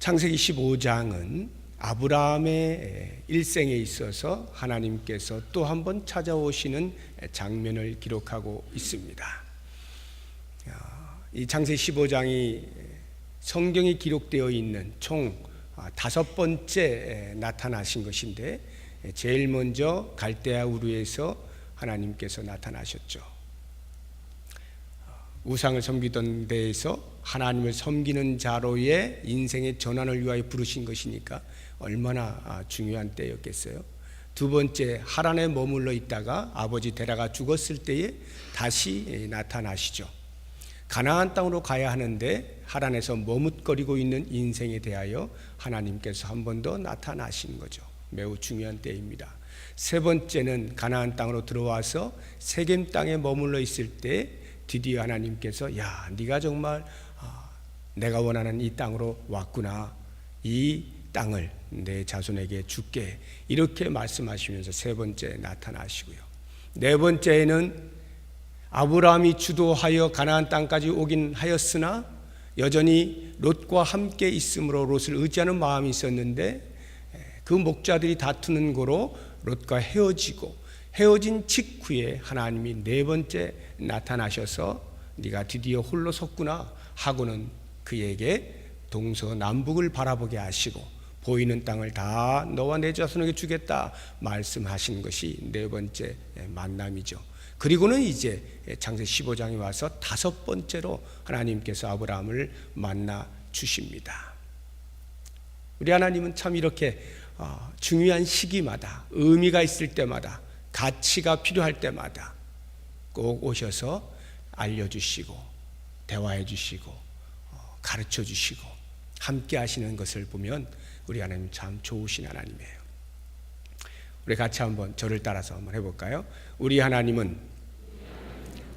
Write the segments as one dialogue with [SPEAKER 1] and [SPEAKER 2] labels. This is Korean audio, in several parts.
[SPEAKER 1] 창세기 15장은 아브라함의 일생에 있어서 하나님께서 또 한 번 찾아오시는 장면을 기록하고 있습니다. 이 창세기 15장이 성경에 기록되어 있는 총 5번째 나타나신 것인데, 제일 먼저 갈대아 우르에서 하나님께서 나타나셨죠. 우상을 섬기던 데에서 하나님을 섬기는 자로의 인생의 전환을 위하여 부르신 것이니까 얼마나 중요한 때였겠어요. 두 번째, 하란에 머물러 있다가 아버지 데라가 죽었을 때에 다시 나타나시죠. 가나안 땅으로 가야 하는데 하란에서 머뭇거리고 있는 인생에 대하여 하나님께서 한 번 더 나타나신 거죠. 매우 중요한 때입니다. 세 번째는 가나안 땅으로 들어와서 세겜 땅에 머물러 있을 때 드디어 하나님께서 야, 네가 정말 내가 원하는 이 땅으로 왔구나. 이 땅을 내 자손에게 줄게. 이렇게 말씀하시면서 세 번째 나타나시고요. 네 번째에는 아브라함이 주도하여 가나안 땅까지 오긴 하였으나 여전히 롯과 함께 있으므로 롯을 의지하는 마음이 있었는데, 그 목자들이 다투는 고로 롯과 헤어진 직후에 하나님이 네 번째 나타나셔서 네가 드디어 홀로 섰구나 하고는 그에게 동서남북을 바라보게 하시고 보이는 땅을 다 너와 내 자손에게 주겠다 말씀하신 것이 네 번째 만남이죠. 그리고는 이제 창세기 15장에 와서 5번째로 하나님께서 아브라함을 만나 주십니다. 우리 하나님은 참 이렇게 중요한 시기마다, 의미가 있을 때마다, 가치가 필요할 때마다 꼭 오셔서 알려주시고 대화해 주시고 가르쳐 주시고 함께 하시는 것을 보면 우리 하나님 참 좋으신 하나님이에요. 우리 같이 한번 저를 따라서 한번 해볼까요? 우리 하나님은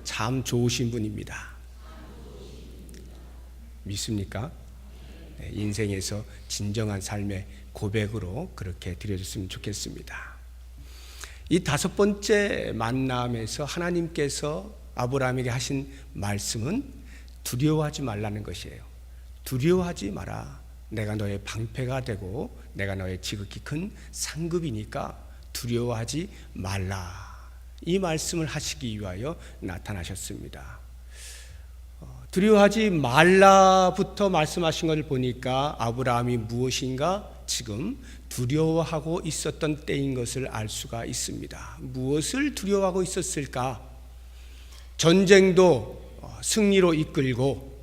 [SPEAKER 1] 참 좋으신 분입니다. 믿습니까? 네, 인생에서 진정한 삶의 고백으로 그렇게 드려줬으면 좋겠습니다. 이 5번째 만남에서 하나님께서 아브라함에게 하신 말씀은 두려워하지 말라는 것이에요. 두려워하지 마라. 내가 너의 방패가 되고 내가 너의 지극히 큰 상급이니까 두려워하지 말라. 이 말씀을 하시기 위하여 나타나셨습니다. 두려워하지 말라부터 말씀하신 것을 보니까 아브라함이 무엇인가 지금 두려워하고 있었던 때인 것을 알 수가 있습니다. 무엇을 두려워하고 있었을까? 전쟁도 승리로 이끌고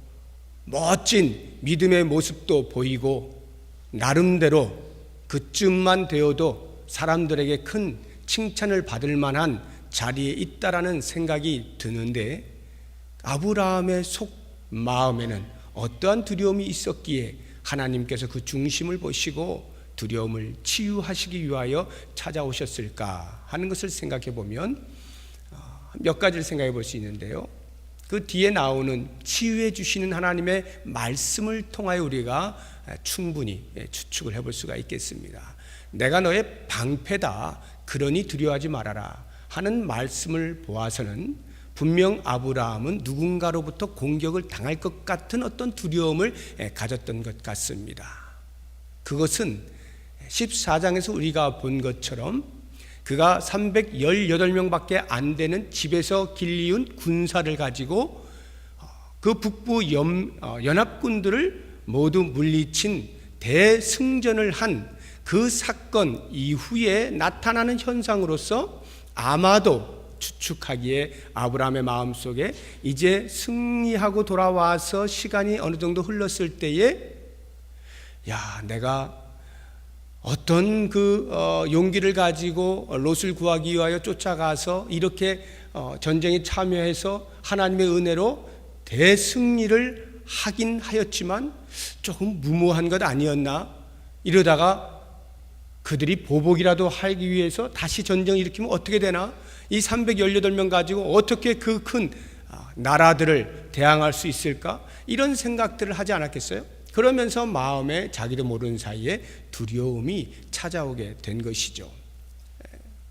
[SPEAKER 1] 멋진 믿음의 모습도 보이고 나름대로 그쯤만 되어도 사람들에게 큰 칭찬을 받을 만한 자리에 있다라는 생각이 드는데, 아브라함의 속 마음에는 어떠한 두려움이 있었기에 하나님께서 그 중심을 보시고 두려움을 치유하시기 위하여 찾아오셨을까 하는 것을 생각해 보면 몇 가지를 생각해 볼 수 있는데요. 그 뒤에 나오는 치유해 주시는 하나님의 말씀을 통하여 우리가 충분히 추측을 해볼 수가 있겠습니다. 내가 너의 방패다, 그러니 두려워하지 말아라 하는 말씀을 보아서는 분명 아브라함은 누군가로부터 공격을 당할 것 같은 어떤 두려움을 가졌던 것 같습니다. 그것은 14장에서 우리가 본 것처럼 그가 318명밖에 안 되는 집에서 길리운 군사를 가지고 그 북부 연합군들을 모두 물리친 대승전을 한 그 사건 이후에 나타나는 현상으로서 아마도 추측하기에 아브라함의 마음속에 이제 승리하고 돌아와서 시간이 어느 정도 흘렀을 때에 야, 내가 어떤 용기를 가지고 롯을 구하기 위하여 쫓아가서 이렇게 전쟁에 참여해서 하나님의 은혜로 대승리를 하긴 하였지만 조금 무모한 것 아니었나? 이러다가 그들이 보복이라도 하기 위해서 다시 전쟁을 일으키면 어떻게 되나? 이 318명 가지고 어떻게 그 큰 나라들을 대항할 수 있을까? 이런 생각들을 하지 않았겠어요? 그러면서 마음에 자기도 모르는 사이에 두려움이 찾아오게 된 것이죠.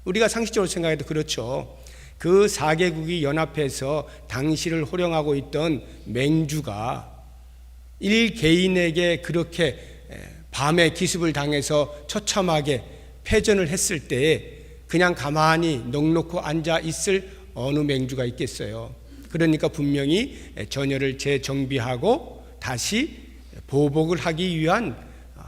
[SPEAKER 1] 우리가 상식적으로 생각해도 그렇죠. 그 4개국이 연합해서 당시를 호령하고 있던 맹주가 1개인에게 그렇게 밤에 기습을 당해서 처참하게 패전을 했을 때에 그냥 가만히 넋놓고 앉아 있을 어느 맹주가 있겠어요. 그러니까 분명히 전열을 재정비하고 다시 보복을 하기 위한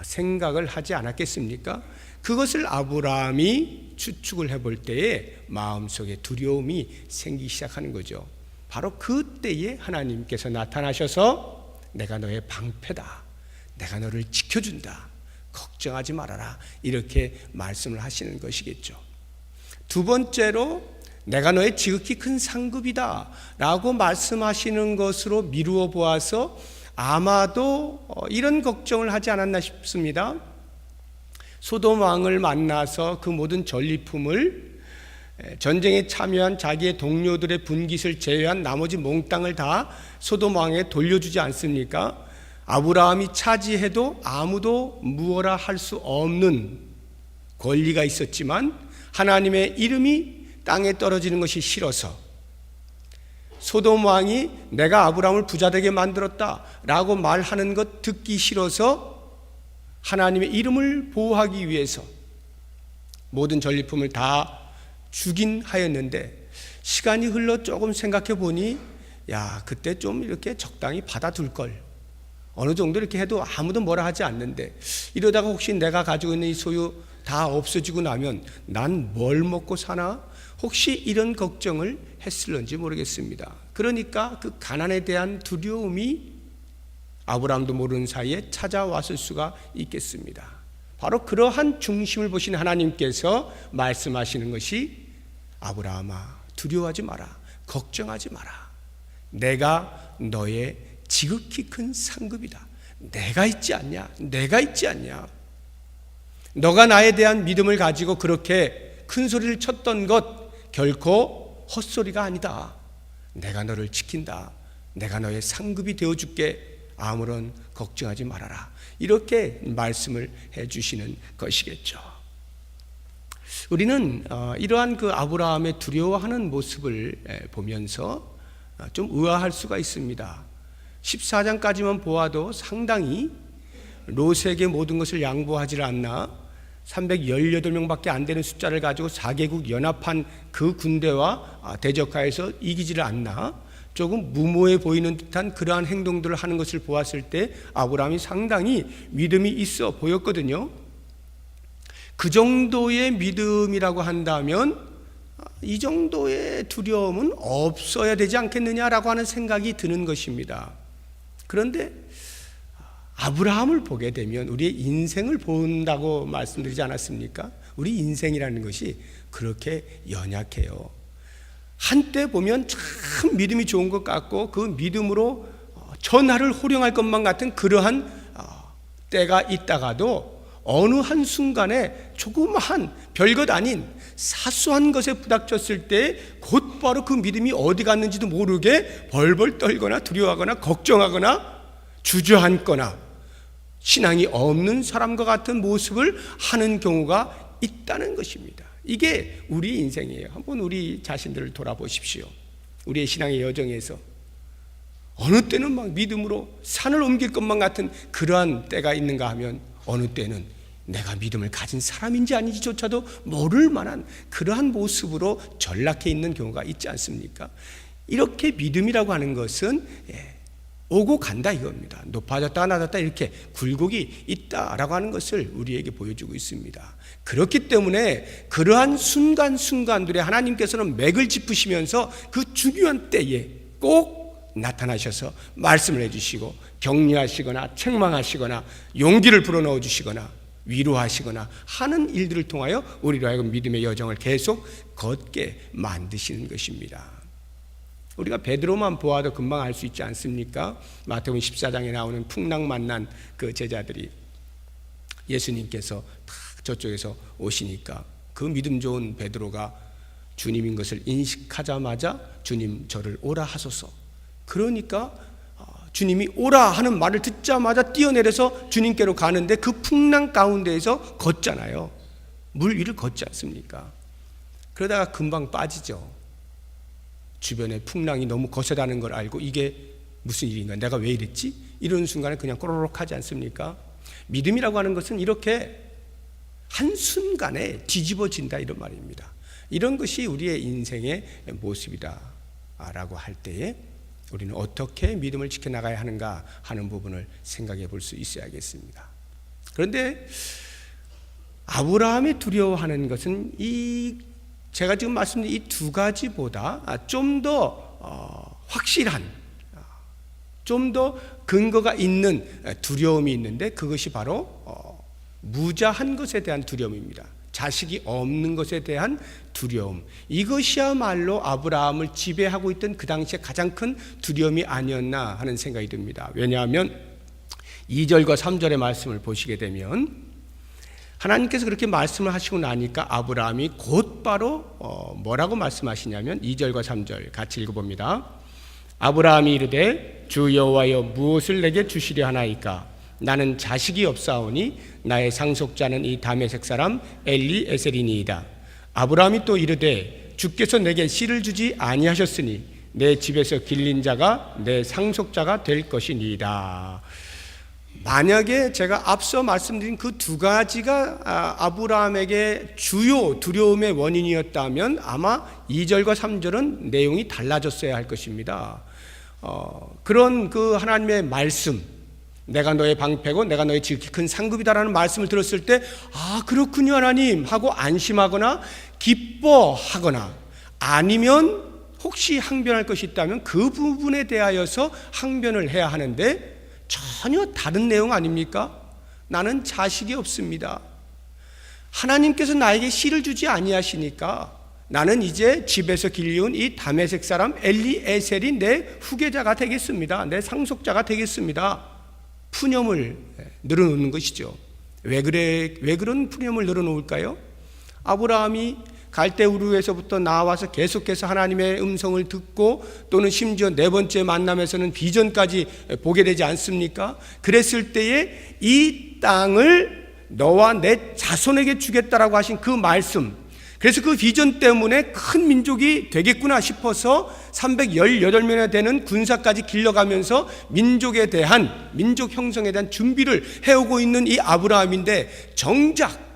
[SPEAKER 1] 생각을 하지 않았겠습니까? 그것을 아브라함이 추측을 해볼 때에 마음속에 두려움이 생기기 시작하는 거죠. 바로 그때에 하나님께서 나타나셔서 내가 너의 방패다, 내가 너를 지켜준다, 걱정하지 말아라, 이렇게 말씀을 하시는 것이겠죠. 두 번째로 내가 너의 지극히 큰 상급이다 라고 말씀하시는 것으로 미루어 보아서 아마도 이런 걱정을 하지 않았나 싶습니다. 소돔 왕을 만나서 그 모든 전리품을, 전쟁에 참여한 자기의 동료들의 분깃을 제외한 나머지 몽땅을 다 소돔 왕에 돌려주지 않습니까? 아브라함이 차지해도 아무도 무엇라 할 수 없는 권리가 있었지만 하나님의 이름이 땅에 떨어지는 것이 싫어서 소돔 왕이 내가 아브라함을 부자되게 만들었다 라고 말하는 것 듣기 싫어서 하나님의 이름을 보호하기 위해서 모든 전리품을 다 주긴 하였는데, 시간이 흘러 조금 생각해 보니 그때 좀 이렇게 적당히 받아둘 걸, 어느 정도 이렇게 해도 아무도 뭐라 하지 않는데 이러다가 혹시 내가 가지고 있는 이 소유 다 없어지고 나면 난 뭘 먹고 사나? 혹시 이런 걱정을 했을런지 모르겠습니다. 그러니까 그 가난에 대한 두려움이 아브라함도 모르는 사이에 찾아왔을 수가 있겠습니다. 바로 그러한 중심을 보신 하나님께서 말씀하시는 것이 아브라함아, 두려워하지 마라, 걱정하지 마라, 내가 너의 지극히 큰 상급이다, 내가 있지 않냐, 내가 있지 않냐. 너가 나에 대한 믿음을 가지고 그렇게 큰 소리를 쳤던 것 결코 헛소리가 아니다. 내가 너를 지킨다, 내가 너의 상급이 되어줄게, 아무런 걱정하지 말아라, 이렇게 말씀을 해주시는 것이겠죠. 우리는 이러한 그 아브라함의 두려워하는 모습을 보면서 좀 의아할 수가 있습니다. 14장까지만 보아도 상당히 롯에게 모든 것을 양보하지 않나 318명밖에 안 되는 숫자를 가지고 4개국 연합한 그 군대와 대적하여서 이기지를 않나 조금 무모해 보이는 듯한 그러한 행동들을 하는 것을 보았을 때 아브라함이 상당히 믿음이 있어 보였거든요. 그 정도의 믿음이라고 한다면 이 정도의 두려움은 없어야 되지 않겠느냐라고 하는 생각이 드는 것입니다. 그런데 아브라함을 보게 되면 우리의 인생을 본다고 말씀드리지 않았습니까? 우리 인생이라는 것이 그렇게 연약해요. 한때 보면 참 믿음이 좋은 것 같고 그 믿음으로 전하를 호령할 것만 같은 그러한 때가 있다가도 어느 한순간에 조그마한 별것 아닌 사소한 것에 부닥쳤을 때 곧바로 그 믿음이 어디 갔는지도 모르게 벌벌 떨거나 두려워하거나 걱정하거나 주저앉거나 신앙이 없는 사람과 같은 모습을 하는 경우가 있다는 것입니다. 이게 우리 인생이에요. 한번 우리 자신들을 돌아보십시오. 우리의 신앙의 여정에서 어느 때는 막 믿음으로 산을 옮길 것만 같은 그러한 때가 있는가 하면 어느 때는 내가 믿음을 가진 사람인지 아닌지조차도 모를 만한 그러한 모습으로 전락해 있는 경우가 있지 않습니까? 이렇게 믿음이라고 하는 것은 오고 간다 이겁니다. 높아졌다 낮았다 이렇게 굴곡이 있다라고 하는 것을 우리에게 보여주고 있습니다. 그렇기 때문에 그러한 순간순간들에 하나님께서는 맥을 짚으시면서 그 중요한 때에 꼭 나타나셔서 말씀을 해주시고 격려하시거나 책망하시거나 용기를 불어넣어 주시거나 위로하시거나 하는 일들을 통하여 우리로 하여금 믿음의 여정을 계속 걷게 만드시는 것입니다. 우리가 베드로만 보아도 금방 알 수 있지 않습니까? 마태복음 14장에 나오는 풍랑 만난 그 제자들이 예수님께서 딱 저쪽에서 오시니까 그 믿음 좋은 베드로가 주님인 것을 인식하자마자 주님 저를 오라 하소서. 그러니까 주님이 오라 하는 말을 듣자마자 뛰어내려서 주님께로 가는데 그 풍랑 가운데에서 걷잖아요. 물 위를 걷지 않습니까? 그러다가 금방 빠지죠. 주변에 풍랑이 너무 거세다는 걸 알고 이게 무슨 일인가, 내가 왜 이랬지? 이런 순간에 그냥 꼬르륵 하지 않습니까? 믿음이라고 하는 것은 이렇게 한순간에 뒤집어진다 이런 말입니다. 이런 것이 우리의 인생의 모습이다라고 할 때에 우리는 어떻게 믿음을 지켜나가야 하는가 하는 부분을 생각해 볼 수 있어야겠습니다. 그런데 아브라함이 두려워하는 것은 제가 지금 말씀드린 이 두 가지보다 좀 더 확실한, 좀 더 근거가 있는 두려움이 있는데, 그것이 바로 무자한 것에 대한 두려움입니다. 자식이 없는 것에 대한 두려움. 이것이야말로 아브라함을 지배하고 있던 그 당시에 가장 큰 두려움이 아니었나 하는 생각이 듭니다. 왜냐하면 2절과 3절의 말씀을 보시게 되면 하나님께서 그렇게 말씀을 하시고 나니까 아브라함이 곧바로 뭐라고 말씀하시냐면 2절과 3절 같이 읽어봅니다. 아브라함이 이르되 주 여호와여 무엇을 내게 주시려 하나이까? 나는 자식이 없사오니 나의 상속자는 이 다메섹 사람 엘리에셀이니이다. 아브라함이 또 이르되 주께서 내게 씨를 주지 아니하셨으니 내 집에서 길린 자가 내 상속자가 될 것이니이다. 만약에 제가 앞서 말씀드린 그 두 가지가 아브라함에게 주요 두려움의 원인이었다면 아마 2절과 3절은 내용이 달라졌어야 할 것입니다. 그런 그 하나님의 말씀, 내가 너의 방패고 내가 너의 지극히 큰 상급이다라는 말씀을 들었을 때 그렇군요 하나님 하고 안심하거나 기뻐하거나, 아니면 혹시 항변할 것이 있다면 그 부분에 대하여서 항변을 해야 하는데 전혀 다른 내용 아닙니까? 나는 자식이 없습니다. 하나님께서 나에게 씨를 주지 아니하시니까 나는 이제 집에서 길리운 이 다메섹 사람 엘리에셀이 내 후계자가 되겠습니다. 내 상속자가 되겠습니다. 푸념을 늘어놓는 것이죠. 왜 그런 푸념을 늘어놓을까요? 아브라함이 갈대우르에서부터 나와서 계속해서 하나님의 음성을 듣고, 또는 심지어 네 번째 만남에서는 비전까지 보게 되지 않습니까? 그랬을 때에 이 땅을 너와 내 자손에게 주겠다라고 하신 그 말씀, 그래서 그 비전 때문에 큰 민족이 되겠구나 싶어서 318명이나 되는 군사까지 길러가면서 민족에 대한, 민족 형성에 대한 준비를 해오고 있는 이 아브라함인데, 정작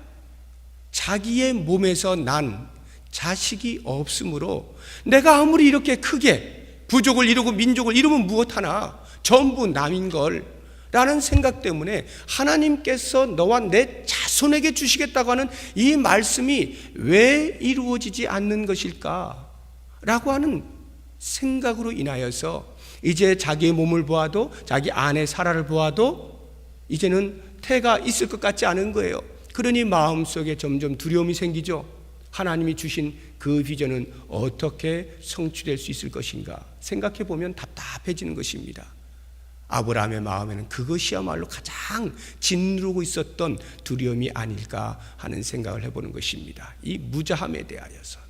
[SPEAKER 1] 자기의 몸에서 난 자식이 없으므로 내가 아무리 이렇게 크게 부족을 이루고 민족을 이루면 무엇하나 전부 남인걸 라는 생각 때문에 하나님께서 너와 내 자손에게 주시겠다고 하는 이 말씀이 왜 이루어지지 않는 것일까 라고 하는 생각으로 인하여서 이제 자기의 몸을 보아도, 자기 아내 사라를 보아도 이제는 태가 있을 것 같지 않은 거예요. 그러니 마음속에 점점 두려움이 생기죠. 하나님이 주신 그 비전은 어떻게 성취될 수 있을 것인가 생각해 보면 답답해지는 것입니다. 아브라함의 마음에는 그것이야말로 가장 짓누르고 있었던 두려움이 아닐까 하는 생각을 해보는 것입니다. 이 무자함에 대하여서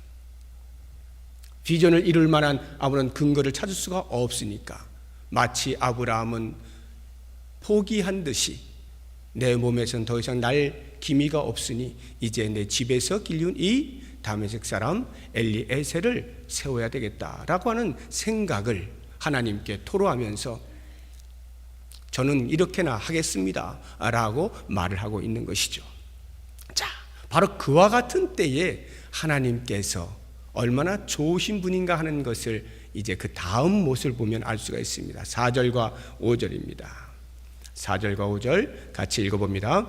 [SPEAKER 1] 비전을 이룰 만한 아무런 근거를 찾을 수가 없으니까 마치 아브라함은 포기한 듯이 내 몸에선 더 이상 날 기미가 없으니 이제 내 집에서 길리운 이 다메섹 사람 엘리에셀을 세워야 되겠다라고 하는 생각을 하나님께 토로하면서 저는 이렇게나 하겠습니다 라고 말을 하고 있는 것이죠. 자, 바로 그와 같은 때에 하나님께서 얼마나 좋으신 분인가 하는 것을 이제 그 다음 모습을 보면 알 수가 있습니다. 4절과 5절입니다. 4절과 5절 같이 읽어봅니다.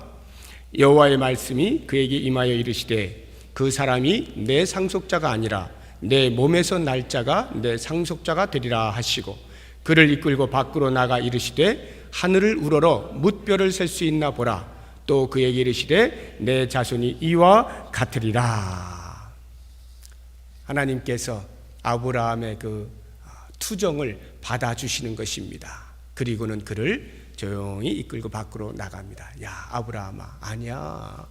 [SPEAKER 1] 여호와의 말씀이 그에게 임하여 이르시되 그 사람이 내 상속자가 아니라 내 몸에서 날 자가 내 상속자가 되리라 하시고, 그를 이끌고 밖으로 나가 이르시되 하늘을 우러러 뭇별을 셀 수 있나 보라. 또 그에게 이르시되 내 자손이 이와 같으리라. 하나님께서 아브라함의 그 투정을 받아주시는 것입니다. 그리고는 그를 조용히 이끌고 밖으로 나갑니다. 야 아브라함아, 아니야,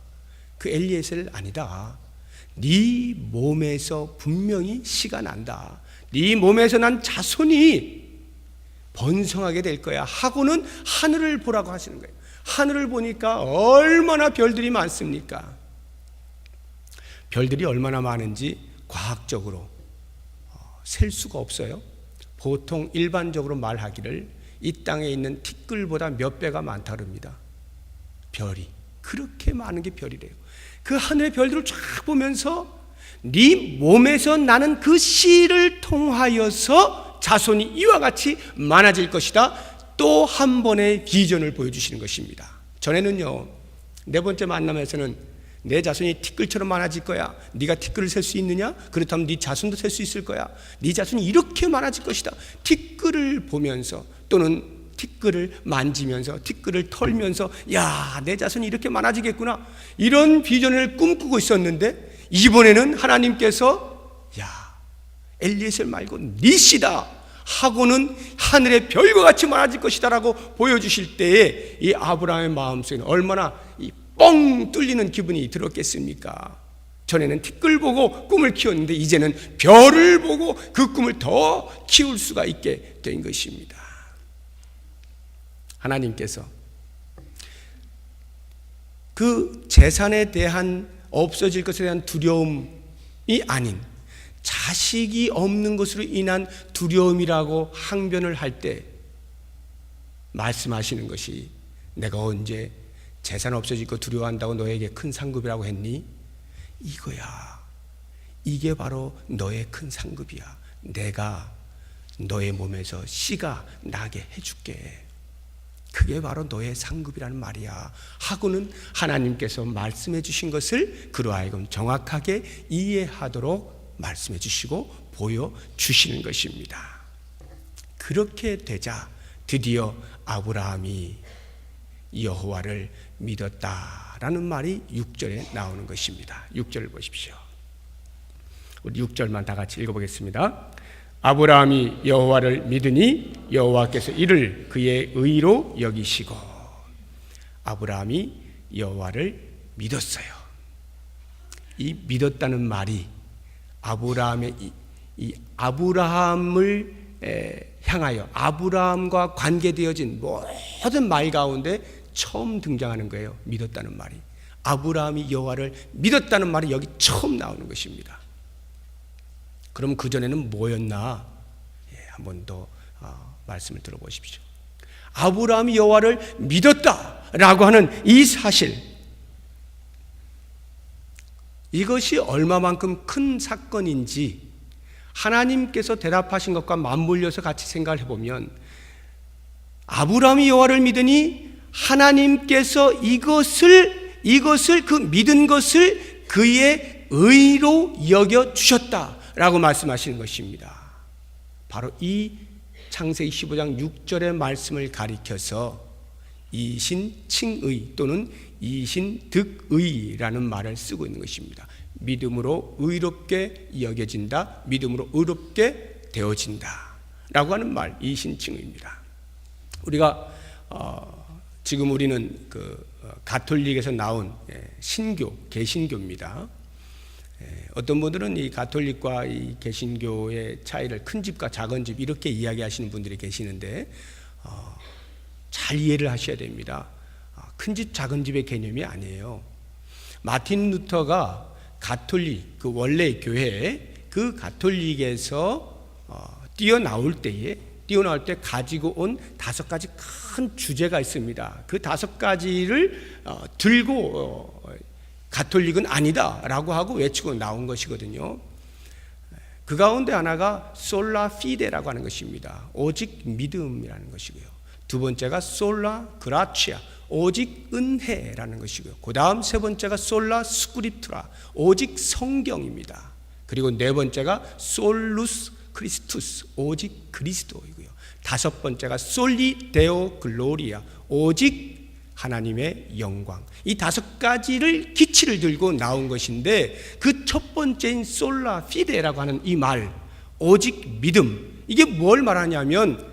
[SPEAKER 1] 그 엘리에셀 아니다. 네 몸에서 분명히 씨가 난다. 네 몸에서 난 자손이 번성하게 될 거야 하고는 하늘을 보라고 하시는 거예요. 하늘을 보니까 얼마나 별들이 많습니까? 별들이 얼마나 많은지 과학적으로 셀 수가 없어요. 보통 일반적으로 말하기를 이 땅에 있는 티끌보다 몇 배가 많다 그럽니다. 별이 그렇게 많은 게 별이래요. 그 하늘의 별들을 쫙 보면서 네 몸에서 나는 그 씨를 통하여서 자손이 이와 같이 많아질 것이다. 또 한 번의 비전을 보여주시는 것입니다. 전에는요, 네 번째 만남에서는 내 자손이 티끌처럼 많아질 거야. 네가 티끌을 셀 수 있느냐? 그렇다면 네 자손도 셀 수 있을 거야. 네 자손이 이렇게 많아질 것이다. 티끌을 보면서 또는 티끌을 만지면서 티끌을 털면서 야, 내 자손이 이렇게 많아지겠구나. 이런 비전을 꿈꾸고 있었는데 이번에는 하나님께서 야, 엘리에셀 말고 네 씨다 하고는 하늘의 별과 같이 많아질 것이다 라고 보여주실 때에 이 아브라함의 마음속에는 얼마나 이 뻥 뚫리는 기분이 들었겠습니까? 전에는 티끌 보고 꿈을 키웠는데 이제는 별을 보고 그 꿈을 더 키울 수가 있게 된 것입니다. 하나님께서 그 재산에 대한 없어질 것에 대한 두려움이 아닌 자식이 없는 것으로 인한 두려움이라고 항변을 할 때 말씀하시는 것이 내가 언제 재산 없어질 거 두려워한다고 너에게 큰 상급이라고 했니? 이거야. 이게 바로 너의 큰 상급이야. 내가 너의 몸에서 씨가 나게 해줄게. 그게 바로 너의 상급이라는 말이야 하고는 하나님께서 말씀해 주신 것을 그로 하여금 정확하게 이해하도록 말씀해 주시고 보여주시는 것입니다. 그렇게 되자 드디어 아브라함이 여호와를 믿었다라는 말이 6절에 나오는 것입니다. 6절을 보십시오. 우리 6절만 다 같이 읽어보겠습니다. 아브라함이 여호와를 믿으니 여호와께서 이를 그의 의로 여기시고. 아브라함이 여호와를 믿었어요. 이 믿었다는 말이 아브라함의 이 아브라함을 향하여 아브라함과 관계되어진 모든 말 가운데 처음 등장하는 거예요. 믿었다는 말이. 아브라함이 여호와를 믿었다는 말이 여기 처음 나오는 것입니다. 그럼 그전에는 뭐였나? 한 번 더 말씀을 들어보십시오. 아브라함이 여호와를 믿었다라고 하는 이 사실, 이것이 얼마만큼 큰 사건인지 하나님께서 대답하신 것과 맞물려서 같이 생각을 해보면 아브라함이 여호와를 믿으니 하나님께서 이것을 그 믿은 것을 그의 의로 여겨 주셨다라고 말씀하시는 것입니다. 바로 이 창세기 15장 6절의 말씀을 가리켜서 이신칭의 또는 이신득의라는 말을 쓰고 있는 것입니다. 믿음으로 의롭게 여겨진다, 믿음으로 의롭게 되어진다 라고 하는 말, 이신칭의입니다. 우리가 지금 우리는 그 가톨릭에서 나온 신교, 개신교입니다. 어떤 분들은 이 가톨릭과 이 개신교의 차이를 큰 집과 작은 집 이렇게 이야기하시는 분들이 계시는데 잘 이해를 하셔야 됩니다. 큰 집, 작은 집의 개념이 아니에요. 마틴 루터가 가톨릭, 그 원래 교회, 그 가톨릭에서 뛰어나올 때 가지고 온 5가지 큰 주제가 있습니다. 그 5가지를 들고 가톨릭은 아니다라고 하고 외치고 나온 것이거든요. 그 가운데 하나가 솔라 피데라고 하는 것입니다. 오직 믿음이라는 것이고요. 두 번째가 솔라 그라치아, 오직 은혜라는 것이고요. 그 다음 세 번째가 솔라 스크립투라, 오직 성경입니다. 그리고 네 번째가 솔루스 크리스투스, 오직 그리스도이고요. 다섯 번째가 솔리 데오 글로리아, 오직 하나님의 영광. 이 5가지를 기치를 들고 나온 것인데 그 첫 번째인 솔라 피데라고 하는 이 말, 오직 믿음, 이게 뭘 말하냐면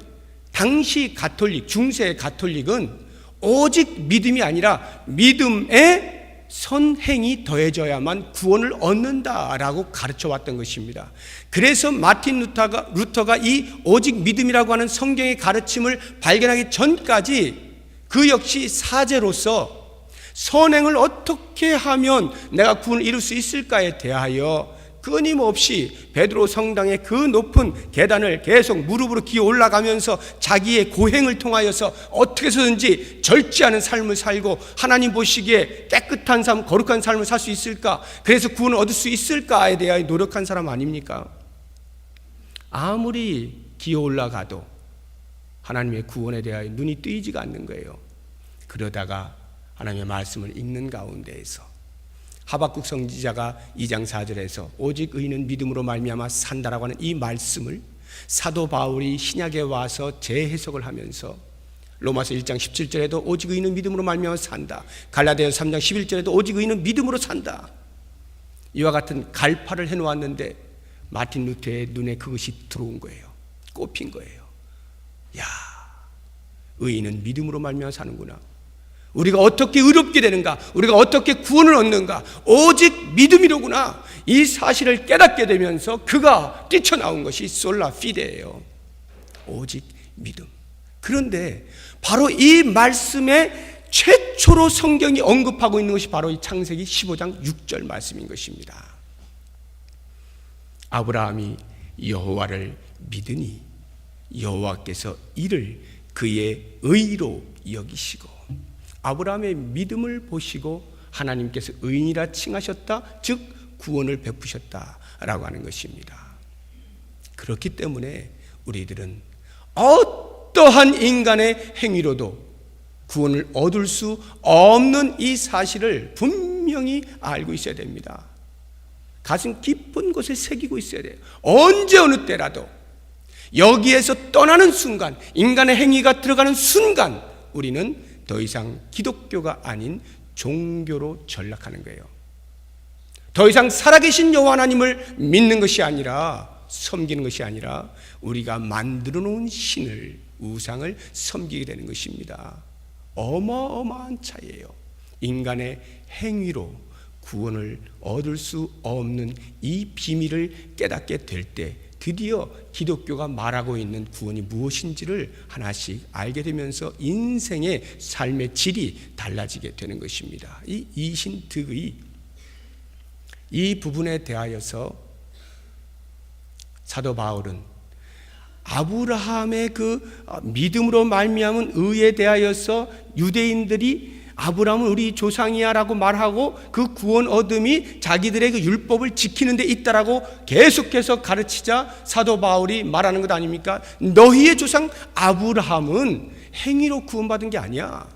[SPEAKER 1] 당시 가톨릭, 중세 가톨릭은 오직 믿음이 아니라 믿음에 선행이 더해져야만 구원을 얻는다라고 가르쳐 왔던 것입니다. 그래서 마틴 루터가 이 오직 믿음이라고 하는 성경의 가르침을 발견하기 전까지 그 역시 사제로서 선행을 어떻게 하면 내가 구원을 이룰 수 있을까에 대하여 끊임없이 베드로 성당의 그 높은 계단을 계속 무릎으로 기어 올라가면서 자기의 고행을 통하여서 어떻게 해서든지 절지 않은 삶을 살고 하나님 보시기에 깨끗한 삶, 거룩한 삶을 살 수 있을까? 그래서 구원을 얻을 수 있을까에 대하여 노력한 사람 아닙니까? 아무리 기어 올라가도 하나님의 구원에 대하여 눈이 뜨이지가 않는 거예요. 그러다가 하나님의 말씀을 읽는 가운데에서 하박국 선지자가 2장 4절에서 오직 의인은 믿음으로 말미암아 산다라고 하는 이 말씀을 사도 바울이 신약에 와서 재해석을 하면서 로마서 1장 17절에도 오직 의인은 믿음으로 말미암아 산다, 갈라디아서 3장 11절에도 오직 의인은 믿음으로 산다, 이와 같은 갈파를 해놓았는데 마틴 루터의 눈에 그것이 들어온 거예요. 꼽힌 거예요. 야, 의인은 믿음으로 말미암아 사는구나. 우리가 어떻게 의롭게 되는가, 우리가 어떻게 구원을 얻는가, 오직 믿음이로구나. 이 사실을 깨닫게 되면서 그가 뛰쳐나온 것이 솔라 피데예요. 오직 믿음. 그런데 바로 이 말씀에 최초로 성경이 언급하고 있는 것이 바로 이 창세기 15장 6절 말씀인 것입니다. 아브라함이 여호와를 믿으니 여호와께서 이를 그의 의로 여기시고, 아브라함의 믿음을 보시고 하나님께서 의인이라 칭하셨다, 즉 구원을 베푸셨다라고 하는 것입니다. 그렇기 때문에 우리들은 어떠한 인간의 행위로도 구원을 얻을 수 없는 이 사실을 분명히 알고 있어야 됩니다. 가슴 깊은 곳에 새기고 있어야 돼요. 언제 어느 때라도 여기에서 떠나는 순간, 인간의 행위가 들어가는 순간 우리는 더 이상 기독교가 아닌 종교로 전락하는 거예요. 더 이상 살아계신 여호와 하나님을 믿는 것이 아니라, 섬기는 것이 아니라 우리가 만들어 놓은 신을, 우상을 섬기게 되는 것입니다. 어마어마한 차이예요. 인간의 행위로 구원을 얻을 수 없는 이 비밀을 깨닫게 될 때 드디어 기독교가 말하고 있는 구원이 무엇인지를 하나씩 알게 되면서 인생의 삶의 질이 달라지게 되는 것입니다. 이 이신득의 이 부분에 대하여서 사도 바울은 아브라함의 그 믿음으로 말미암은 의에 대하여서 유대인들이 아브라함은 우리 조상이야 라고 말하고 그 구원 얻음이 자기들의 그 율법을 지키는 데 있다라고 계속해서 가르치자 사도 바울이 말하는 것 아닙니까? 너희의 조상 아브라함은 행위로 구원받은 게 아니야.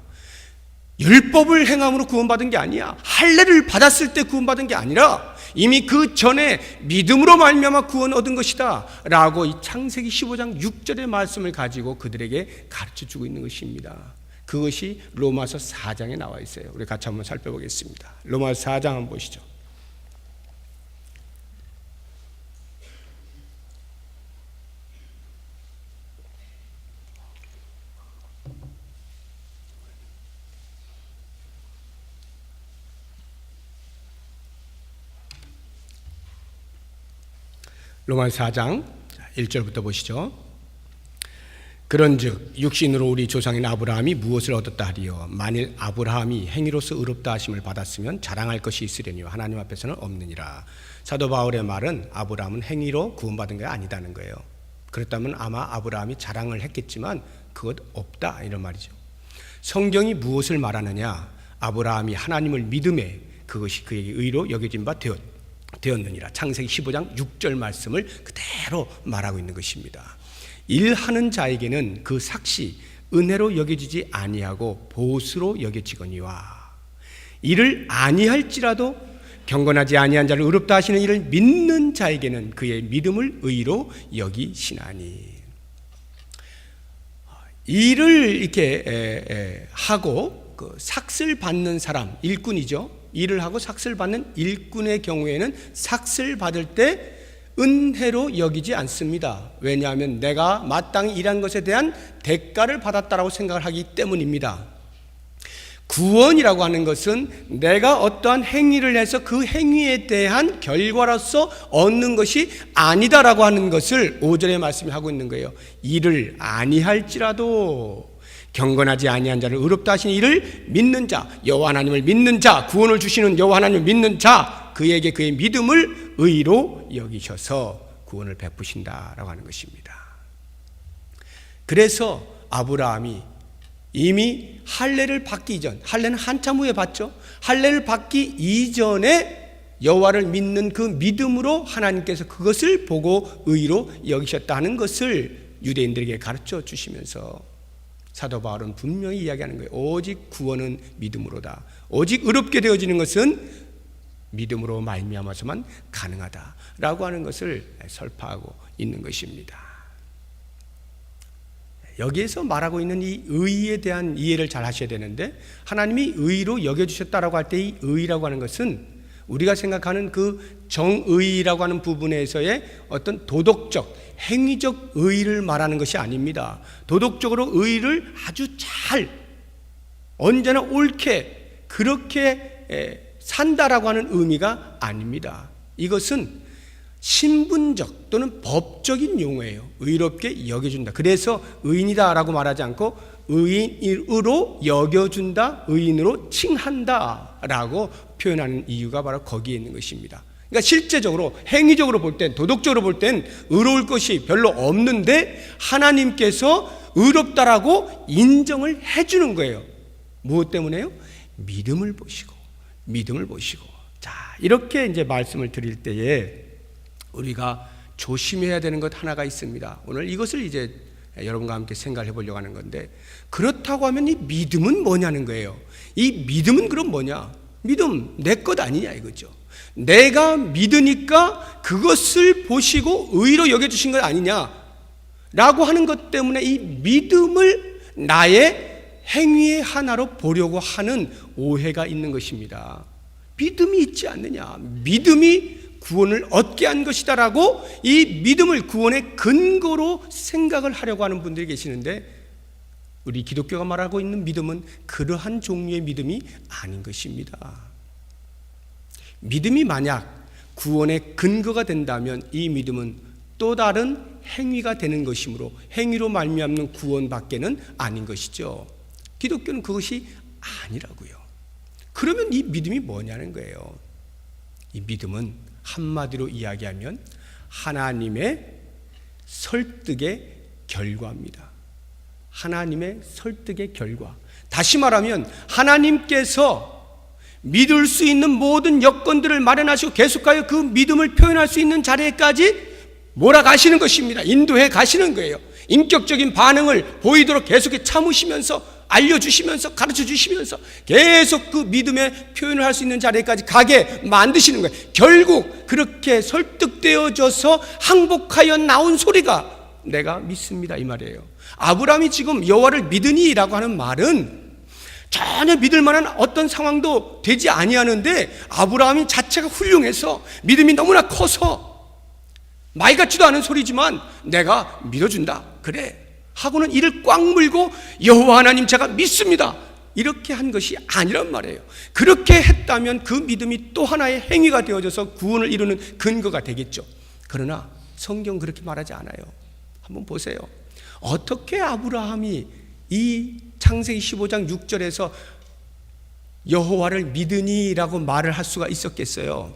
[SPEAKER 1] 율법을 행함으로 구원받은 게 아니야. 할례를 받았을 때 구원받은 게 아니라 이미 그 전에 믿음으로 말미암아 구원 얻은 것이다 라고 이 창세기 15장 6절의 말씀을 가지고 그들에게 가르쳐주고 있는 것입니다. 그것이 로마서 4장에 나와 있어요. 우리 같이 한번 살펴보겠습니다. 로마서 4장 한번 보시죠. 로마서 4장 1절부터 보시죠. 그런즉 육신으로 우리 조상인 아브라함이 무엇을 얻었다 하리요? 만일 아브라함이 행위로서 의롭다 하심을 받았으면 자랑할 것이 있으려니와 하나님 앞에서는 없느니라. 사도 바울의 말은 아브라함은 행위로 구원받은 게 아니다는 거예요. 그렇다면 아마 아브라함이 자랑을 했겠지만 그것 없다 이런 말이죠. 성경이 무엇을 말하느냐? 아브라함이 하나님을 믿음에 그것이 그에게 의로 여겨진 바 되었느니라. 창세기 15장 6절 말씀을 그대로 말하고 있는 것입니다. 일하는 자에게는 그 삭시 은혜로 여겨지지 아니하고 보수로 여겨지거니와, 이를 아니할지라도 경건하지 아니한 자를 의롭다 하시는 이를 믿는 자에게는 그의 믿음을 의로 여기시나니. 일을 이렇게 하고 그 삭슬 받는 사람, 일꾼이죠. 일을 하고 삭슬 받는 일꾼의 경우에는 삭슬 받을 때 은혜로 여기지 않습니다. 왜냐하면 내가 마땅히 일한 것에 대한 대가를 받았다라고 생각을 하기 때문입니다. 구원이라고 하는 것은 내가 어떠한 행위를 해서 그 행위에 대한 결과로서 얻는 것이 아니다라고 하는 것을 5절의 말씀이 하고 있는 거예요. 이를 아니할지라도 경건하지 아니한 자를 의롭다 하시는 이를 믿는 자, 여호와 하나님을 믿는 자, 구원을 주시는 여호와 하나님을 믿는 자, 그에게 그의 믿음을 의로 여기셔서 구원을 베푸신다라고 하는 것입니다. 그래서 아브라함이 이미 할례를 받기 이전, 할례는 한참 후에 받죠. 할례를 받기 이전에 여호와를 믿는 그 믿음으로 하나님께서 그것을 보고 의로 여기셨다 하는 것을 유대인들에게 가르쳐 주시면서 사도 바울은 분명히 이야기하는 거예요. 오직 구원은 믿음으로다. 오직 의롭게 되어지는 것은 믿음으로 말미암아서만 가능하다라고 하는 것을 설파하고 있는 것입니다. 여기에서 말하고 있는 이 의에 대한 이해를 잘 하셔야 되는데, 하나님이 의로 여겨주셨다라고 할 때 이 의라고 하는 것은 우리가 생각하는 그 정의라고 하는 부분에서의 어떤 도덕적, 행위적 의를 말하는 것이 아닙니다. 도덕적으로 의를 아주 잘, 언제나 옳게 그렇게 산다라고 하는 의미가 아닙니다. 이것은 신분적 또는 법적인 용어예요. 의롭게 여겨준다. 그래서 의인이다라고 말하지 않고 의인으로 여겨준다, 의인으로 칭한다라고 표현하는 이유가 바로 거기에 있는 것입니다. 그러니까 실제적으로 행위적으로 볼 땐, 도덕적으로 볼 땐 의로울 것이 별로 없는데 하나님께서 의롭다라고 인정을 해주는 거예요. 무엇 때문에요? 믿음을 보시고, 믿음을 보시고. 자, 이렇게 이제 말씀을 드릴 때에 우리가 조심해야 되는 것 하나가 있습니다. 오늘 이것을 이제 여러분과 함께 생각해 보려고 하는 건데, 그렇다고 하면 이 믿음은 뭐냐는 거예요. 이 믿음은 그럼 뭐냐? 믿음 내 것 아니냐 이거죠. 내가 믿으니까 그것을 보시고 의로 여겨주신 것 아니냐 라고 하는 것 때문에 이 믿음을 나의 행위의 하나로 보려고 하는 오해가 있는 것입니다. 믿음이 있지 않느냐, 믿음이 구원을 얻게 한 것이다라고 이 믿음을 구원의 근거로 생각을 하려고 하는 분들이 계시는데, 우리 기독교가 말하고 있는 믿음은 그러한 종류의 믿음이 아닌 것입니다. 믿음이 만약 구원의 근거가 된다면 이 믿음은 또 다른 행위가 되는 것이므로 행위로 말미암는 구원밖에는 아닌 것이죠. 기독교는 그것이 아니라고요. 그러면 이 믿음이 뭐냐는 거예요. 이 믿음은 한마디로 이야기하면 하나님의 설득의 결과입니다. 하나님의 설득의 결과. 다시 말하면 하나님께서 믿을 수 있는 모든 여건들을 마련하시고 계속하여 그 믿음을 표현할 수 있는 자리에까지 몰아가시는 것입니다. 인도해 가시는 거예요. 인격적인 반응을 보이도록 계속 참으시면서, 알려주시면서, 가르쳐주시면서 계속 그 믿음의 표현을 할 수 있는 자리까지 가게 만드시는 거예요. 결국 그렇게 설득되어져서 항복하여 나온 소리가 내가 믿습니다 이 말이에요. 아브라함이 지금 여호와를 믿으니라고 하는 말은 전혀 믿을 만한 어떤 상황도 되지 아니하는데, 아브라함이 자체가 훌륭해서 믿음이 너무나 커서 말 같지도 않은 소리지만 내가 믿어준다 그래 하고는 이를 꽉 물고 여호와 하나님 제가 믿습니다 이렇게 한 것이 아니란 말이에요. 그렇게 했다면 그 믿음이 또 하나의 행위가 되어져서 구원을 이루는 근거가 되겠죠. 그러나 성경 그렇게 말하지 않아요. 한번 보세요. 어떻게 아브라함이 이 창세기 15장 6절에서 여호와를 믿으니라고 말을 할 수가 있었겠어요?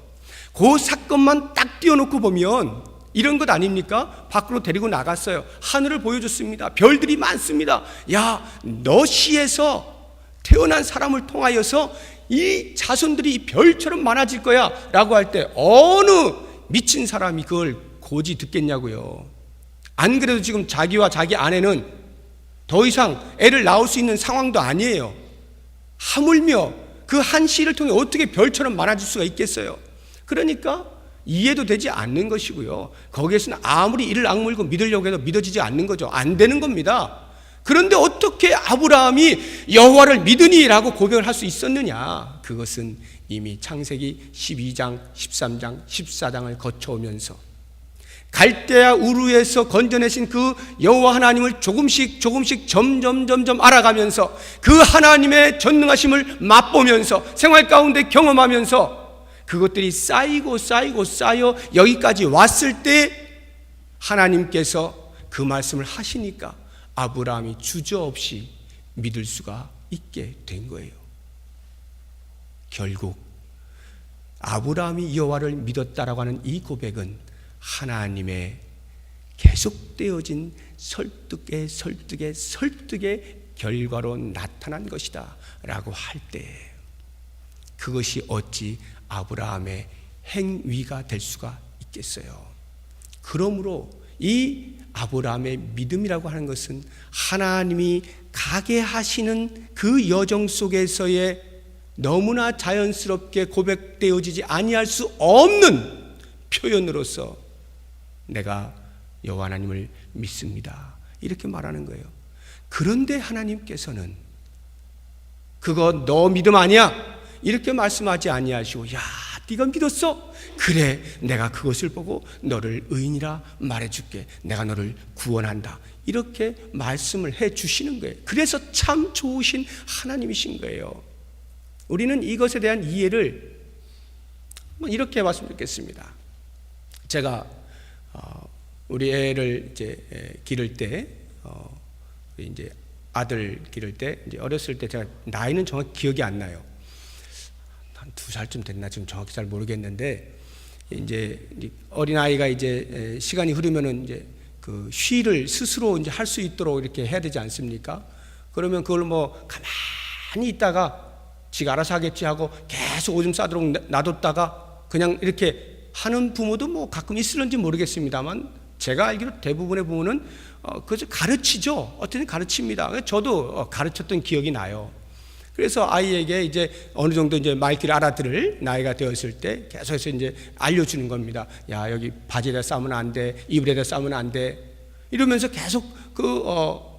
[SPEAKER 1] 그 사건만 딱 띄워놓고 보면 이런 것 아닙니까? 밖으로 데리고 나갔어요. 하늘을 보여줬습니다. 별들이 많습니다. 야, 너 시에서 태어난 사람을 통하여서 이 자손들이 이 별처럼 많아질 거야 라고 할 때 어느 미친 사람이 그걸 고지 듣겠냐고요. 안 그래도 지금 자기와 자기 아내는 더 이상 애를 낳을 수 있는 상황도 아니에요. 하물며 그 한 씨를 통해 어떻게 별처럼 많아질 수가 있겠어요? 그러니까 이해도 되지 않는 것이고요. 거기에서는 아무리 이를 악물고 믿으려고 해도 믿어지지 않는 거죠. 안 되는 겁니다. 그런데 어떻게 아브라함이 여호와를 믿으니라고 고백을 할 수 있었느냐? 그것은 이미 창세기 12장, 13장, 14장을 거쳐오면서 갈대아 우르에서 건져내신 그 여호와 하나님을 조금씩 점점 알아가면서 그 하나님의 전능하심을 맛보면서 생활 가운데 경험하면서 그것들이 쌓이고 쌓여 여기까지 왔을 때 하나님께서 그 말씀을 하시니까 아브라함이 주저없이 믿을 수가 있게 된 거예요. 결국 아브라함이 여호와를 믿었다라고 하는 이 고백은 하나님의 계속되어진 설득의 결과로 나타난 것이다 라고 할 때 그것이 어찌 아브라함의 행위가 될 수가 있겠어요. 그러므로 이 아브라함의 믿음이라고 하는 것은 하나님이 가게 하시는 그 여정 속에서의 너무나 자연스럽게 고백되어지지 아니할 수 없는 표현으로서 내가 여호와 하나님을 믿습니다 이렇게 말하는 거예요. 그런데 하나님께서는 그거 너 믿음 아니야 이렇게 말씀하지 아니하시고 야 네가 믿었어? 그래 내가 그것을 보고 너를 의인이라 말해줄게. 내가 너를 구원한다 이렇게 말씀을 해 주시는 거예요. 그래서 참 좋으신 하나님이신 거예요. 우리는 이것에 대한 이해를 이렇게 해봤으면 좋겠습니다. 제가 우리 애를 이제 기를 때 이제 아들 기를 때 이제 어렸을 때 제가 나이는 정확히 기억이 안 나요. 한 2살쯤 됐나 지금 정확히 잘 모르겠는데 이제 어린아이가 이제 시간이 흐르면은 이제 그 쉬를 스스로 이제 할 수 있도록 이렇게 해야 되지 않습니까? 그러면 그걸 뭐 가만히 있다가 지가 알아서 하겠지 하고 계속 오줌 싸도록 놔뒀다가 그냥 이렇게 하는 부모도 뭐 가끔 있을는지 모르겠습니다만 제가 알기로 대부분의 부모는 그것을 가르치죠. 어떻게든 가르칩니다. 저도 가르쳤던 기억이 나요. 그래서 아이에게 이제 어느 정도 이제 말귀를 알아들을 나이가 되었을 때 계속해서 이제 알려주는 겁니다. 야 여기 바지에다 싸면 안 돼, 이불에다 싸면 안 돼. 이러면서 계속 그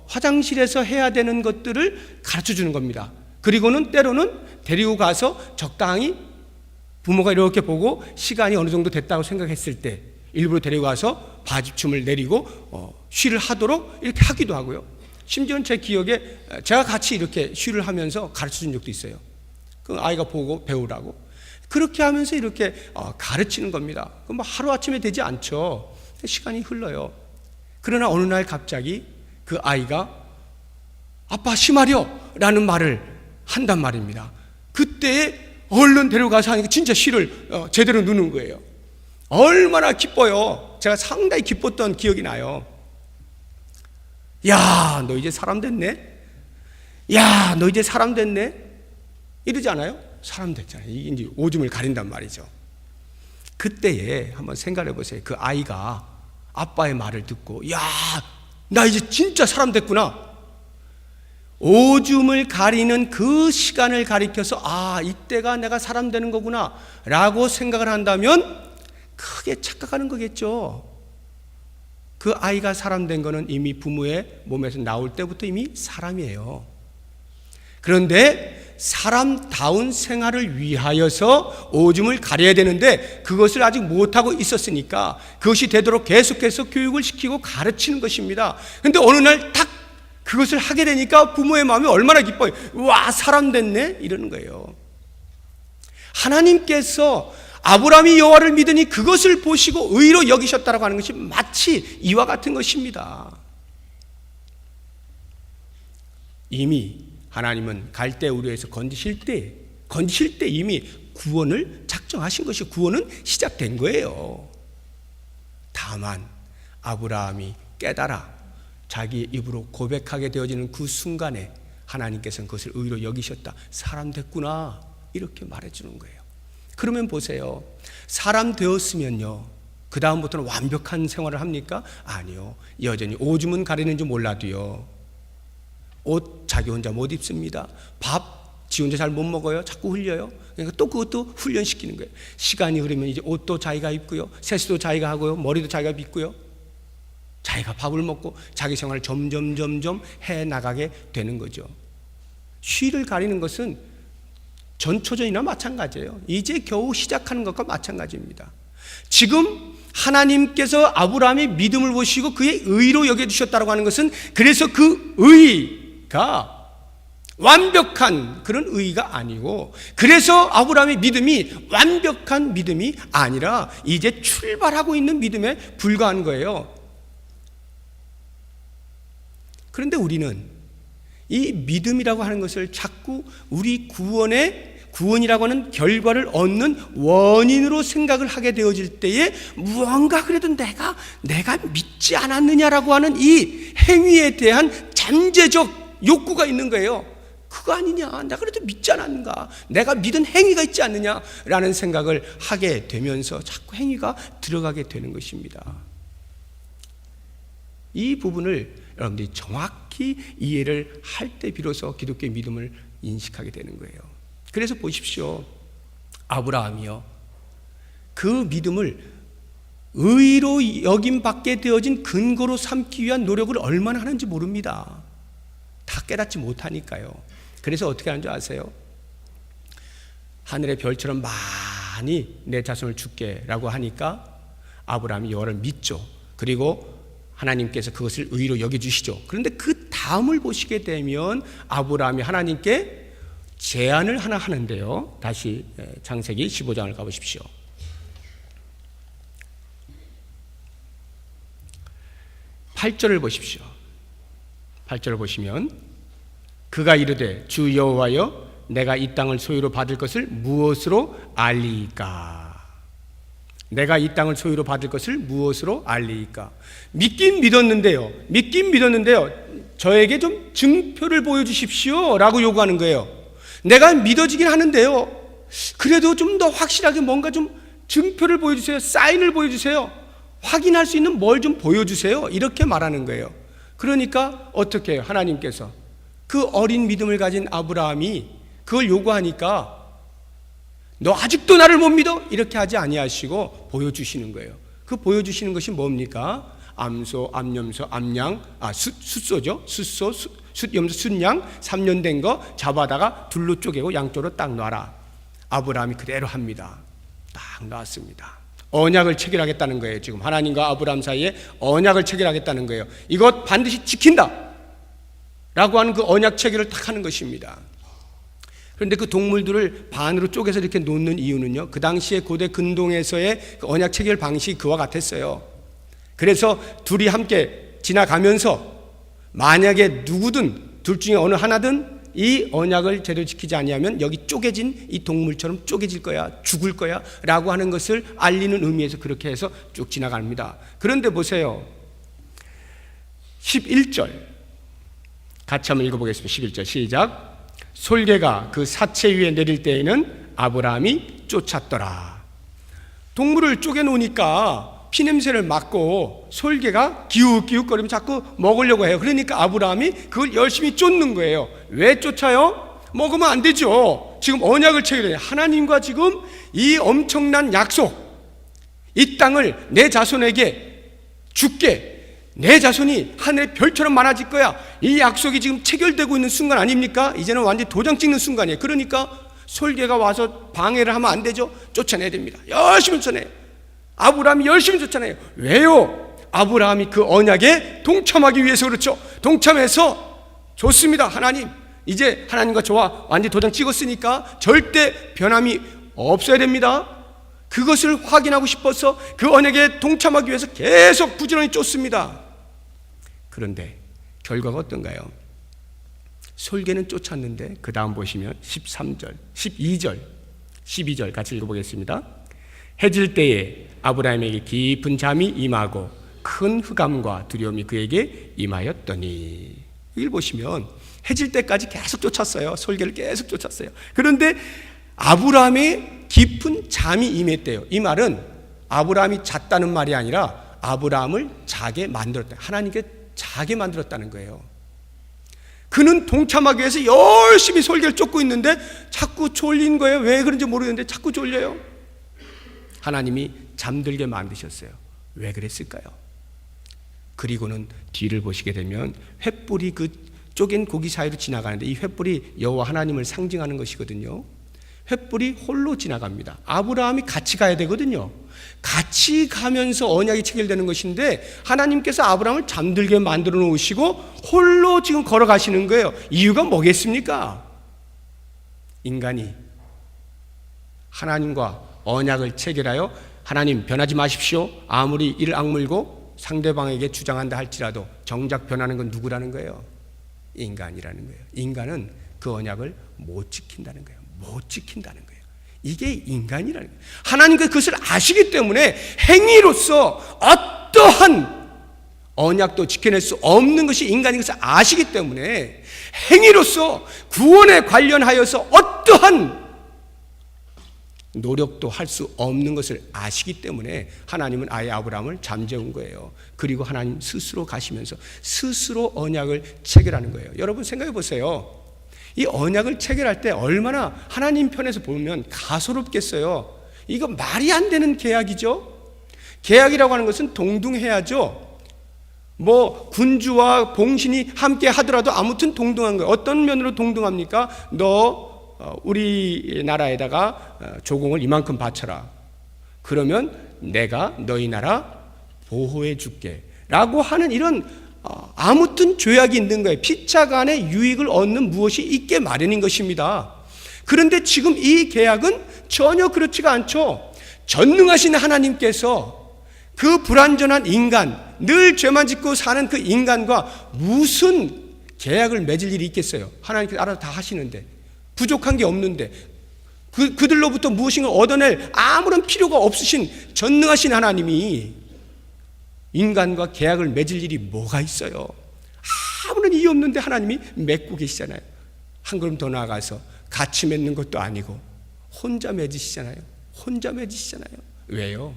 [SPEAKER 1] 화장실에서 해야 되는 것들을 가르쳐 주는 겁니다. 그리고는 때로는 데리고 가서 적당히 부모가 이렇게 보고 시간이 어느 정도 됐다고 생각했을 때 일부러 데리고 가서 바지춤을 내리고 쉬를 하도록 이렇게 하기도 하고요. 심지어는 제 기억에 제가 같이 이렇게 쉬를 하면서 가르쳐 준 적도 있어요. 그 아이가 보고 배우라고. 그렇게 하면서 이렇게 가르치는 겁니다. 그럼 뭐 하루아침에 되지 않죠. 시간이 흘러요. 그러나 어느 날 갑자기 그 아이가 아빠 쉬마려 라는 말을 한단 말입니다. 그때 얼른 데려가서 하니까 진짜 쉬를 제대로 누는 거예요. 얼마나 기뻐요. 제가 상당히 기뻤던 기억이 나요. 야, 너 이제 사람 됐네? 야, 너 이제 사람 됐네? 이러지 않아요? 사람 됐잖아요. 이게 이제 오줌을 가린단 말이죠. 그때에 한번 생각해 보세요. 그 아이가 아빠의 말을 듣고, 야, 나 이제 진짜 사람 됐구나. 오줌을 가리는 그 시간을 가리켜서, 아, 이때가 내가 사람 되는 거구나. 라고 생각을 한다면, 크게 착각하는 거겠죠. 그 아이가 사람 된 거는 이미 부모의 몸에서 나올 때부터 이미 사람이에요. 그런데 사람다운 생활을 위하여서 오줌을 가려야 되는데 그것을 아직 못하고 있었으니까 그것이 되도록 계속해서 교육을 시키고 가르치는 것입니다. 그런데 어느 날 딱 그것을 하게 되니까 부모의 마음이 얼마나 기뻐요. 와, 사람 됐네? 이러는 거예요. 하나님께서 아브라함이 여호와를 믿으니 그것을 보시고 의로 여기셨다라고 하는 것이 마치 이와 같은 것입니다. 이미 하나님은 갈대 우르에서 건지실 때 이미 구원을 작정하신 것이 구원은 시작된 거예요. 다만 아브라함이 깨달아 자기의 입으로 고백하게 되어지는 그 순간에 하나님께서는 그것을 의로 여기셨다. 사람 됐구나. 이렇게 말해주는 거예요. 그러면 보세요. 사람 되었으면요, 그 다음부터는 완벽한 생활을 합니까? 아니요. 여전히 오줌은 가리는지 몰라도요, 옷 자기 혼자 못 입습니다. 밥 지 혼자 잘 못 먹어요. 자꾸 흘려요. 그러니까 또 그것도 훈련시키는 거예요. 시간이 흐르면 이제 옷도 자기가 입고요, 세수도 자기가 하고요, 머리도 자기가 빗고요, 자기가 밥을 먹고 자기 생활을 점점 해나가게 되는 거죠. 쉬를 가리는 것은 전초전이나 마찬가지예요. 이제 겨우 시작하는 것과 마찬가지입니다. 지금 하나님께서 아브라함의 믿음을 보시고 그의 의로 여겨주셨다고 하는 것은 그래서 그 의가 완벽한 그런 의가 아니고, 그래서 아브라함의 믿음이 완벽한 믿음이 아니라 이제 출발하고 있는 믿음에 불과한 거예요. 그런데 우리는 이 믿음이라고 하는 것을 자꾸 우리 구원의 구원이라고 하는 결과를 얻는 원인으로 생각을 하게 되어질 때에 무언가 그래도 내가 믿지 않았느냐라고 하는 이 행위에 대한 잠재적 욕구가 있는 거예요. 그거 아니냐, 내가 그래도 믿지 않았는가, 내가 믿은 행위가 있지 않느냐라는 생각을 하게 되면서 자꾸 행위가 들어가게 되는 것입니다. 이 부분을 여러분들이 정확히 이해를 할 때 비로소 기독교의 믿음을 인식하게 되는 거예요. 그래서 보십시오. 아브라함이요, 그 믿음을 의로 여김받게 되어진 근거로 삼기 위한 노력을 얼마나 하는지 모릅니다. 다 깨닫지 못하니까요. 그래서 어떻게 하는 줄 아세요? 하늘의 별처럼 많이 내 자손을 줄게 라고 하니까 아브라함이 여호와를 믿죠. 그리고 하나님께서 그것을 의로 여겨주시죠. 그런데 그 다음을 보시게 되면 아브라함이 하나님께 제안을 하나 하는데요. 다시 창세기 15장을 가보십시오. 8절을 보십시오. 8절을 보시면 그가 이르되 주 여호와여 내가 이 땅을 소유로 받을 것을 무엇으로 알리이까? 내가 이 땅을 소유로 받을 것을 무엇으로 알리이까? 믿긴 믿었는데요. 저에게 좀 증표를 보여주십시오 라고 요구하는 거예요. 내가 믿어지긴 하는데요, 그래도 좀 더 확실하게 뭔가 좀 증표를 보여주세요. 사인을 보여주세요. 확인할 수 있는 뭘 좀 보여주세요. 이렇게 말하는 거예요. 그러니까 어떻게 해요? 하나님께서 그 어린 믿음을 가진 아브라함이 그걸 요구하니까 너 아직도 나를 못 믿어? 이렇게 하지 아니하시고 보여주시는 거예요. 그 보여주시는 것이 뭡니까? 암소, 암염소, 암양, 숫소죠. 숫염소, 숫양 3년 된 거 잡아다가 둘로 쪼개고 양쪽으로 딱 놔라. 아브라함이 그대로 합니다. 딱 놨습니다. 언약을 체결하겠다는 거예요. 지금 하나님과 아브라함 사이에 언약을 체결하겠다는 거예요. 이것 반드시 지킨다 라고 하는 그 언약 체결을 딱 하는 것입니다. 그런데 그 동물들을 반으로 쪼개서 이렇게 놓는 이유는요, 그 당시에 고대 근동에서의 그 언약 체결 방식이 그와 같았어요. 그래서 둘이 함께 지나가면서 만약에 누구든 둘 중에 어느 하나든 이 언약을 제대로 지키지 아니하면 여기 쪼개진 이 동물처럼 쪼개질 거야, 죽을 거야 라고 하는 것을 알리는 의미에서 그렇게 해서 쭉 지나갑니다. 그런데 보세요, 11절 같이 한번 읽어보겠습니다. 11절 시작. 솔개가 그 사체 위에 내릴 때에는 아브라함이 쫓았더라. 동물을 쪼개놓으니까 피냄새를 맡고 솔개가 기웃기웃거리면 자꾸 먹으려고 해요. 그러니까 아브라함이 그걸 열심히 쫓는 거예요. 왜 쫓아요? 먹으면 안 되죠. 지금 언약을 체결해요. 하나님과 지금 이 엄청난 약속, 이 땅을 내 자손에게 줄게, 내 자손이 하늘의 별처럼 많아질 거야, 이 약속이 지금 체결되고 있는 순간 아닙니까? 이제는 완전히 도장 찍는 순간이에요. 그러니까 솔개가 와서 방해를 하면 안 되죠. 쫓아내야 됩니다. 열심히 쫓아내요. 아브라함이 열심히 쫓아내요. 왜요? 아브라함이 그 언약에 동참하기 위해서 그렇죠. 동참해서 좋습니다. 하나님, 이제 하나님과 저와 완전히 도장 찍었으니까 절대 변함이 없어야 됩니다. 그것을 확인하고 싶어서 그 언약에 동참하기 위해서 계속 부지런히 쫓습니다. 그런데 결과가 어떤가요? 솔개는 쫓았는데 그 다음 보시면 13절, 12절 같이 읽어보겠습니다. 해질 때에 아브라함에게 깊은 잠이 임하고 큰 흑암과 두려움이 그에게 임하였더니, 이걸 보시면 해질 때까지 계속 쫓았어요. 솔개를 계속 쫓았어요. 그런데 아브라함의 깊은 잠이 임했대요. 이 말은 아브라함이 잤다는 말이 아니라 아브라함을 자게 만들었다, 하나님께 자게 만들었다는 거예요. 그는 동참하기 위해서 열심히 솔개를 쫓고 있는데 자꾸 졸린 거예요. 왜 그런지 모르겠는데 자꾸 졸려요. 하나님이 잠들게 만드셨어요. 왜 그랬을까요? 그리고는 뒤를 보시게 되면 횃불이 그 쪼갠 고기 사이로 지나가는데, 이 횃불이 여호와 하나님을 상징하는 것이거든요. 횃불이 홀로 지나갑니다. 아브라함이 같이 가야 되거든요. 같이 가면서 언약이 체결되는 것인데 하나님께서 아브라함을 잠들게 만들어 놓으시고 홀로 지금 걸어가시는 거예요. 이유가 뭐겠습니까? 인간이 하나님과 언약을 체결하여 하나님 변하지 마십시오, 아무리 이를 악물고 상대방에게 주장한다 할지라도 정작 변하는 건 누구라는 거예요? 인간이라는 거예요. 인간은 그 언약을 못 지킨다는 거예요. 못 지킨다는 거예요. 이게 인간이라는 거예요. 하나님께서 그것을 아시기 때문에 행위로서 어떠한 언약도 지켜낼 수 없는 것이 인간인 것을 아시기 때문에 행위로서 구원에 관련하여서 어떠한 노력도 할 수 없는 것을 아시기 때문에 하나님은 아예 아브라함을 잠재운 거예요. 그리고 하나님 스스로 가시면서 스스로 언약을 체결하는 거예요. 여러분 생각해 보세요. 이 언약을 체결할 때 얼마나 하나님 편에서 보면 가소롭겠어요. 이거 말이 안 되는 계약이죠. 계약이라고 하는 것은 동등해야죠. 뭐 군주와 봉신이 함께 하더라도 아무튼 동등한 거예요. 어떤 면으로 동등합니까? 너 우리나라에다가 조공을 이만큼 바쳐라. 그러면 내가 너희 나라 보호해 줄게 라고 하는 이런 아무튼 조약이 있는 거예요. 피차 간의 유익을 얻는 무엇이 있게 마련인 것입니다. 그런데 지금 이 계약은 전혀 그렇지가 않죠. 전능하신 하나님께서 그 불완전한 인간, 늘 죄만 짓고 사는 그 인간과 무슨 계약을 맺을 일이 있겠어요. 하나님께서 알아서 다 하시는데, 부족한 게 없는데, 그들로부터 무엇인가 얻어낼 아무런 필요가 없으신 전능하신 하나님이 인간과 계약을 맺을 일이 뭐가 있어요? 아무런 이유 없는데 하나님이 맺고 계시잖아요. 한 걸음 더 나아가서 같이 맺는 것도 아니고 혼자 맺으시잖아요. 혼자 맺으시잖아요. 왜요?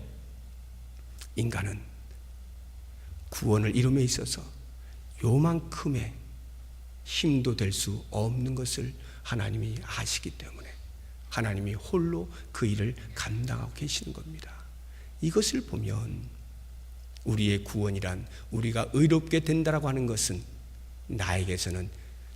[SPEAKER 1] 인간은 구원을 이룸에 있어서 요만큼의 힘도 될 수 없는 것을 하나님이 아시기 때문에 하나님이 홀로 그 일을 감당하고 계시는 겁니다. 이것을 보면 우리의 구원이란, 우리가 의롭게 된다라고 하는 것은 나에게서는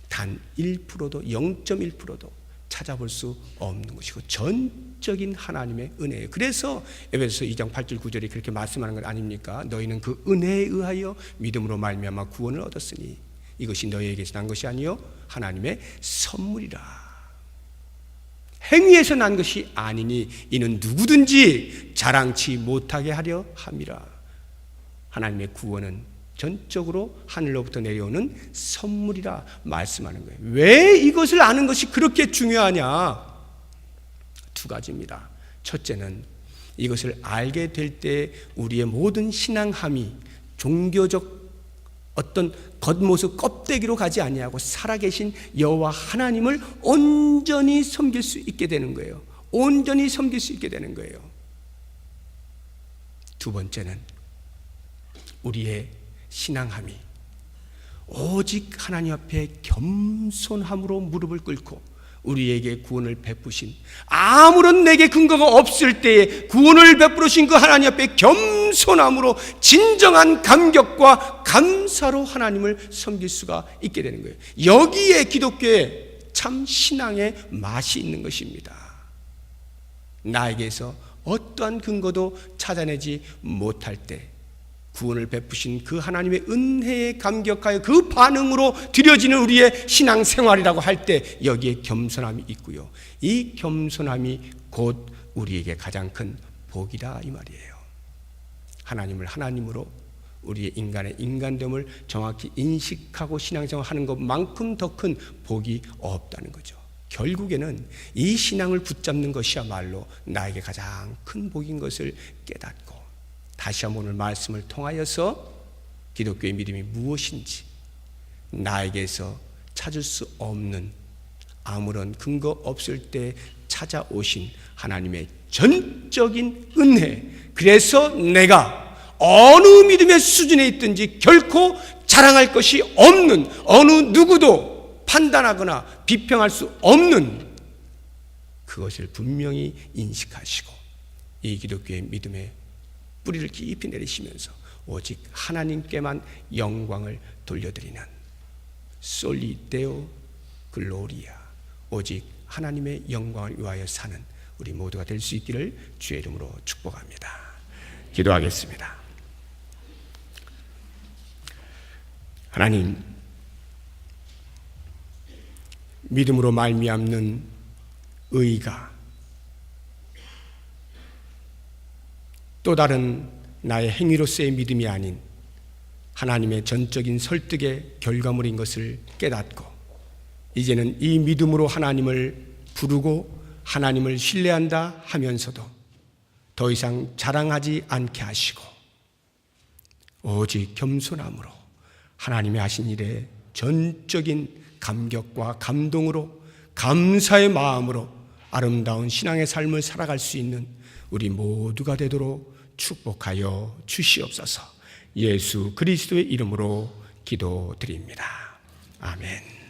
[SPEAKER 1] 단 1%도 0.1%도 찾아볼 수 없는 것이고 전적인 하나님의 은혜예요. 그래서 에베소서 2장 8절 9절이 그렇게 말씀하는 것 아닙니까? 너희는 그 은혜에 의하여 믿음으로 말미암아 구원을 얻었으니 이것이 너희에게서 난 것이 아니요 하나님의 선물이라. 행위에서 난 것이 아니니 이는 누구든지 자랑치 못하게 하려 함이라. 하나님의 구원은 전적으로 하늘로부터 내려오는 선물이라 말씀하는 거예요. 왜 이것을 아는 것이 그렇게 중요하냐? 두 가지입니다. 첫째는 이것을 알게 될 때 우리의 모든 신앙함이 종교적 어떤 겉모습 껍데기로 가지 아니하고 살아계신 여호와 하나님을 온전히 섬길 수 있게 되는 거예요. 온전히 섬길 수 있게 되는 거예요. 두 번째는 우리의 신앙함이 오직 하나님 앞에 겸손함으로 무릎을 꿇고 우리에게 구원을 베푸신, 아무런 내게 근거가 없을 때에 구원을 베푸신 그 하나님 앞에 겸손함으로 진정한 감격과 감사로 하나님을 섬길 수가 있게 되는 거예요. 여기에 기독교의 참 신앙의 맛이 있는 것입니다. 나에게서 어떠한 근거도 찾아내지 못할 때 구원을 베푸신 그 하나님의 은혜에 감격하여 그 반응으로 드려지는 우리의 신앙생활이라고 할 때 여기에 겸손함이 있고요. 이 겸손함이 곧 우리에게 가장 큰 복이다 이 말이에요. 하나님을 하나님으로 우리의 인간의 인간됨을 정확히 인식하고 신앙생활하는 것만큼 더 큰 복이 없다는 거죠. 결국에는 이 신앙을 붙잡는 것이야말로 나에게 가장 큰 복인 것을 깨닫고 다시 한번 오늘 말씀을 통하여서 기독교의 믿음이 무엇인지 나에게서 찾을 수 없는 아무런 근거 없을 때 찾아오신 하나님의 전적인 은혜, 그래서 내가 어느 믿음의 수준에 있든지 결코 자랑할 것이 없는, 어느 누구도 판단하거나 비평할 수 없는 그것을 분명히 인식하시고 이 기독교의 믿음의 뿌리를 깊이 내리시면서 오직 하나님께만 영광을 돌려드리는 솔리 데오 글로리아, 오직 하나님의 영광을 위하여 사는 우리 모두가 될 수 있기를 주의 이름으로 축복합니다. 기도하겠습니다. 하나님, 믿음으로 말미암는 의가 또 다른 나의 행위로서의 믿음이 아닌 하나님의 전적인 설득의 결과물인 것을 깨닫고 이제는 이 믿음으로 하나님을 부르고 하나님을 신뢰한다 하면서도 더 이상 자랑하지 않게 하시고 오직 겸손함으로 하나님의 하신 일에 전적인 감격과 감동으로 감사의 마음으로 아름다운 신앙의 삶을 살아갈 수 있는 우리 모두가 되도록 축복하여 주시옵소서. 예수 그리스도의 이름으로 기도드립니다. 아멘.